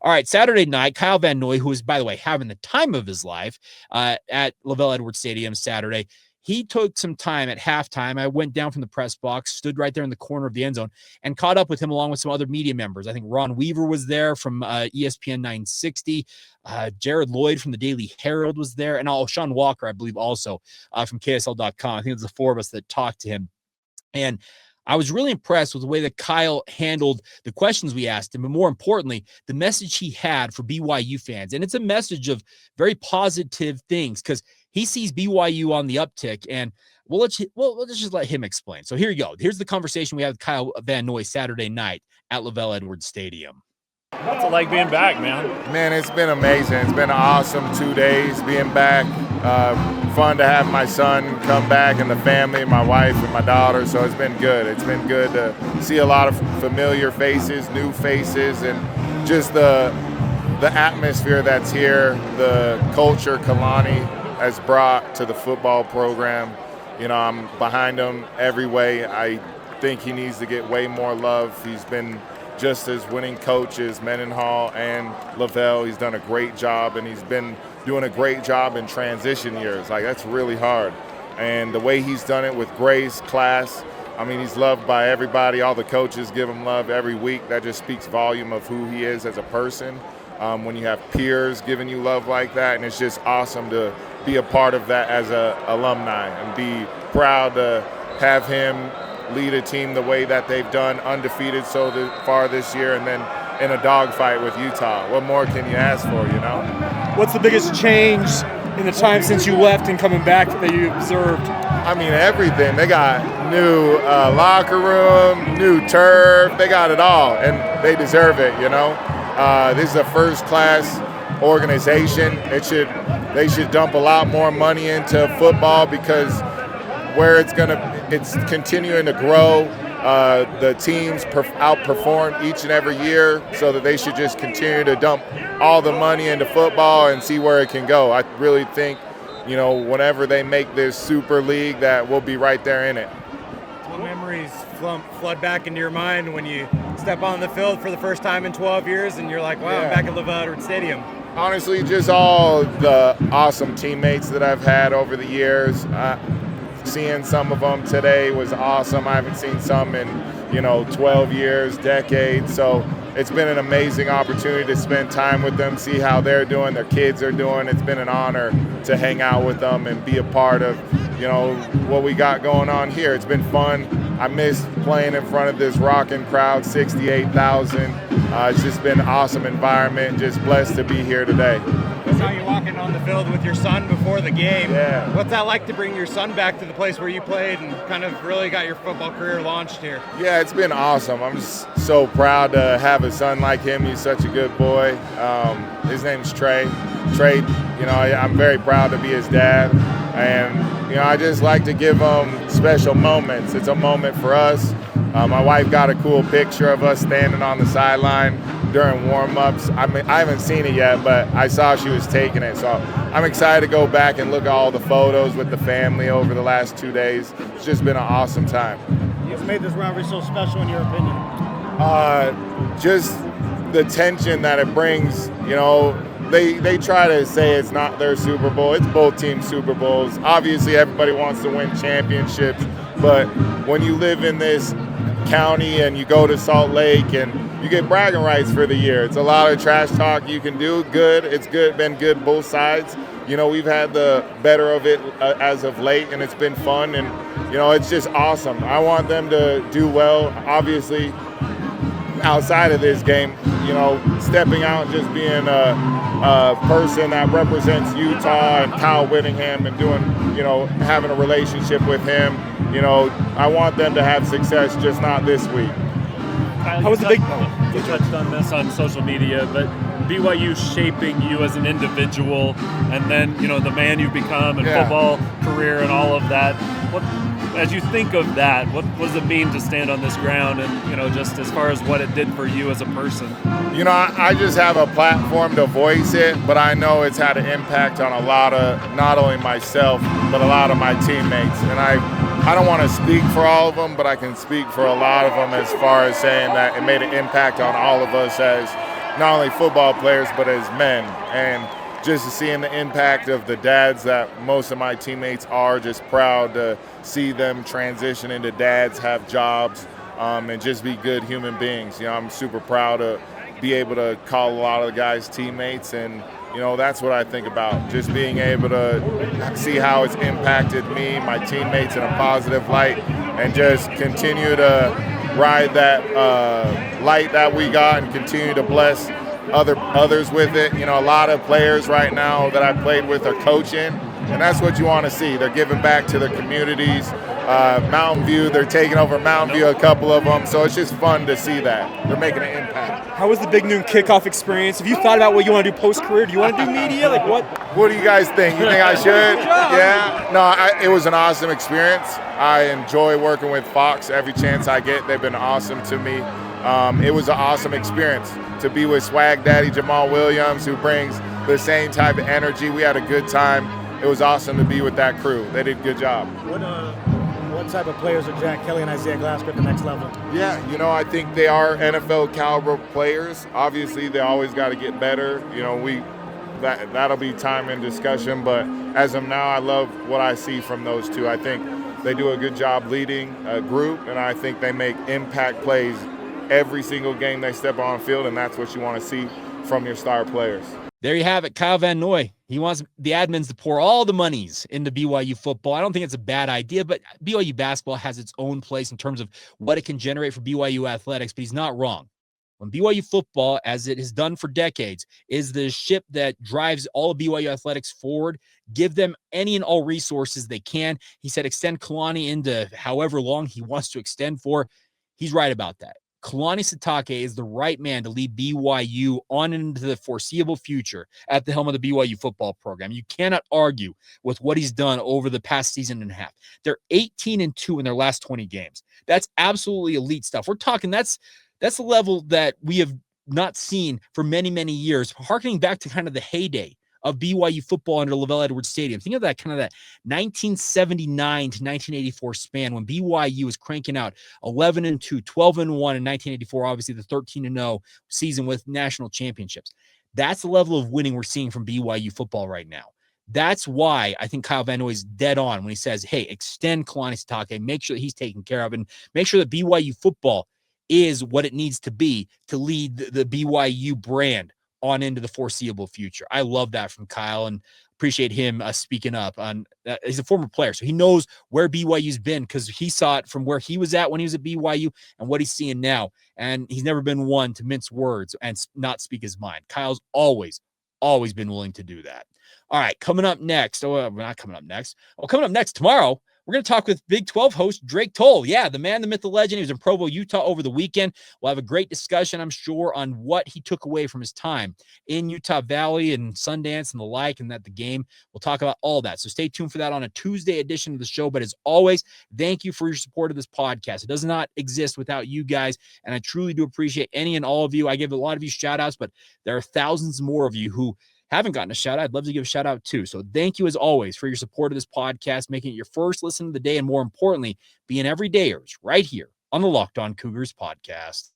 All right, Saturday night, Kyle Van Noy, who is, by the way, having the time of his life at Lavelle Edwards Stadium Saturday, he took some time at halftime. I went down from the press box, stood right there in the corner of the end zone, and caught up with him along with some other media members. I think Ron Weaver was there from ESPN 960. Jared Lloyd from the Daily Herald was there. And Sean Walker, I believe, also from KSL.com. I think it was the four of us that talked to him. And I was really impressed with the way that Kyle handled the questions we asked him, but more importantly, the message he had for BYU fans. And it's a message of very positive things because he sees BYU on the uptick, and let's just let him explain. So here you go. Here's the conversation we had with Kyle Van Noy Saturday night at Lavelle Edwards Stadium. What's it like being back, man? Man, it's been amazing. It's been an awesome 2 days being back. Fun to have my son come back and the family, my wife and my daughter. So it's been good. It's been good to see a lot of familiar faces, new faces, and just the atmosphere that's here, the culture Kalani has brought to the football program. You know, I'm behind him every way. I think he needs to get way more love. He's been just as winning coaches, Mendenhall and Lavelle. He's done a great job, and he's been doing a great job in transition years. Like, that's really hard. And the way he's done it with grace, class, I mean, he's loved by everybody. All the coaches give him love every week. That just speaks volume of who he is as a person. When you have peers giving you love like that, and it's just awesome to be a part of that as an alumni and be proud to have him lead a team the way that they've done, undefeated so far this year, and then in a dogfight with Utah. What more can you ask for, you know? What's the biggest change in the time since you left and coming back that you observed? I mean, everything. They got new locker room, new turf. They got it all, and they deserve it, you know? This is a first-class organization. They should dump a lot more money into football because where it's continuing to grow. The teams outperform each and every year, so that they should just continue to dump all the money into football and see where it can go. I really think, you know, whenever they make this super league, that we'll be right there in it. What memories flood back into your mind when you step on the field for the first time in 12 years and you're like, wow, yeah. I'm back at Lavelle Edwards Stadium? Honestly, just all the awesome teammates that I've had over the years. Seeing some of them today was awesome. I haven't seen some in, 12 years, decades. So it's been an amazing opportunity to spend time with them, see how they're doing, their kids are doing. It's been an honor to hang out with them and be a part of, what we got going on here. It's been fun. I miss playing in front of this rocking crowd, 68,000. It's just been an awesome environment. Just blessed to be here today. I saw you walking on the field with your son before the game. Yeah. What's that like to bring your son back to the place where you played and kind of really got your football career launched here? Yeah, it's been awesome. I'm just so proud to have a son like him. He's such a good boy. His name's Trey. Trey, I'm very proud to be his dad. And, I just like to give him special moments. It's a moment for us. My wife got a cool picture of us standing on the sideline during warm-ups. I haven't seen it yet, but I saw she was taking it. So I'm excited to go back and look at all the photos with the family over the last 2 days. It's just been an awesome time. What's made this rivalry so special in your opinion? Just the tension that it brings. They try to say it's not their Super Bowl. It's both teams' Super Bowls. Obviously, everybody wants to win championships, but when you live in this county and you go to Salt Lake and you get bragging rights for the year, it's a lot of trash talk you can do. Good, it's been good both sides. We've had the better of it as of late, and it's been fun, and it's just awesome. I want them to do well. Obviously, outside of this game, stepping out and just being a person that represents Utah and Kyle Whittingham and doing, having a relationship with him. I want them to have success, just not this week. Kyle, you touched on this on social media, but BYU shaping you as an individual, and then the man you've become, and football career, and all of that. As you think of that, what does it mean to stand on this ground, and just as far as what it did for you as a person? I just have a platform to voice it, but I know it's had an impact on a lot of, not only myself, but a lot of my teammates. And I don't want to speak for all of them, but I can speak for a lot of them as far as saying that it made an impact on all of us as not only football players, but as men. And just seeing the impact of the dads that most of my teammates are, just proud to see them transition into dads, have jobs, and just be good human beings. I'm super proud to be able to call a lot of the guys teammates, and that's what I think about, just being able to see how it's impacted me, my teammates in a positive light, and just continue to ride that light that we got and continue to bless others with it. A lot of players right now that I played with are coaching, and that's what you want to see. They're giving back to their communities. Mountain View, they're taking over Mountain View, a couple of them, so it's just fun to see that. They're making an impact. How was the Big Noon kickoff experience? Have you thought about what you want to do post-career? Do you want to do media? Like what? What do you guys think? You think I should? Yeah? No, it was an awesome experience. I enjoy working with Fox every chance I get. They've been awesome to me. It was an awesome experience to be with Swag Daddy Jamal Williams, who brings the same type of energy. We had a good time. It was awesome to be with that crew. They did a good job. What type of players are Jack Kelly and Isaiah Glasgow at the next level? Yeah, I think they are NFL caliber players. Obviously, they always got to get better. That'll be time and discussion. But as of now, I love what I see from those two. I think they do a good job leading a group, and I think they make impact plays every single game they step on the field, and that's what you want to see from your star players. There you have it, Kyle Van Noy. He wants the admins to pour all the monies into BYU football. I don't think it's a bad idea, but BYU basketball has its own place in terms of what it can generate for BYU athletics, but he's not wrong. When BYU football, as it has done for decades, is the ship that drives all of BYU athletics forward, give them any and all resources they can. He said extend Kalani into however long he wants to extend for. He's right about that. Kalani Sitake is the right man to lead BYU on into the foreseeable future at the helm of the BYU football program. You cannot argue with what he's done over the past season and a half. They're 18-2 in their last 20 games. That's absolutely elite stuff. We're talking that's the level that we have not seen for many, many years, harkening back to kind of the heyday of BYU football under LaVell Edwards Stadium. Think of that kind of that 1979 to 1984 span when BYU was cranking out 11-2, 12-1 in 1984, obviously the 13-0 season with national championships. That's the level of winning we're seeing from BYU football right now. That's why I think Kyle Van Noy is dead on when he says, hey, extend Kalani Sitake, make sure that he's taken care of, and make sure that BYU football is what it needs to be to lead the BYU brand on into the foreseeable future. I love that from Kyle and appreciate him speaking up on he's a former player, so he knows where BYU's been because he saw it from where he was at when he was at BYU and what he's seeing now. And he's never been one to mince words and not speak his mind. Kyle's always been willing to do that. All right, coming up next. Coming up next tomorrow, we're going to talk with Big 12 host Drake Toll. Yeah, the man, the myth, the legend. He was in Provo, Utah over the weekend. We'll have a great discussion, I'm sure, on what he took away from his time in Utah Valley and Sundance and the like, and that the game. We'll talk about all that. So stay tuned for that on a Tuesday edition of the show. But as always, thank you for your support of this podcast. It does not exist without you guys, and I truly do appreciate any and all of you. I give a lot of you shout outs, but there are thousands more of you who haven't gotten a shout out. I'd love to give a shout out too. So thank you as always for your support of this podcast, making it your first listen of the day, and more importantly, being everydayers right here on the Locked On Cougars podcast.